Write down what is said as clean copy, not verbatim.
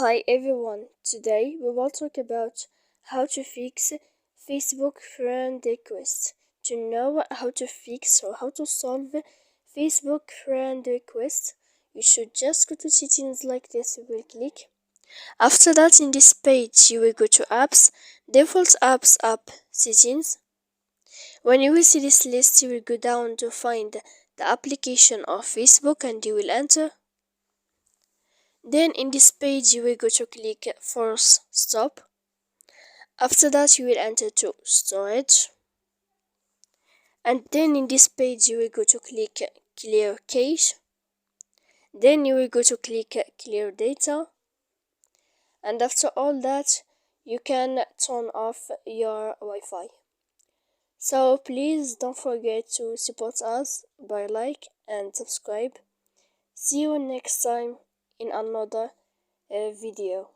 Hi everyone, today we will talk about how to fix Facebook friend requests. To know how to fix or how to solve Facebook friend requests, you should just go to settings like this. You will click. After that, in this page, you will go to apps, default apps app settings. When you will see this list, you will go down to find the application of Facebook and you will enter. Then in this page you will go to click force stop. After that you will enter to storage, and then in this page you will go to click clear cache. Then you will go to click clear data, and after all that you can turn off your Wi-Fi. So please don't forget to support us by like and subscribe. See you next time in another video.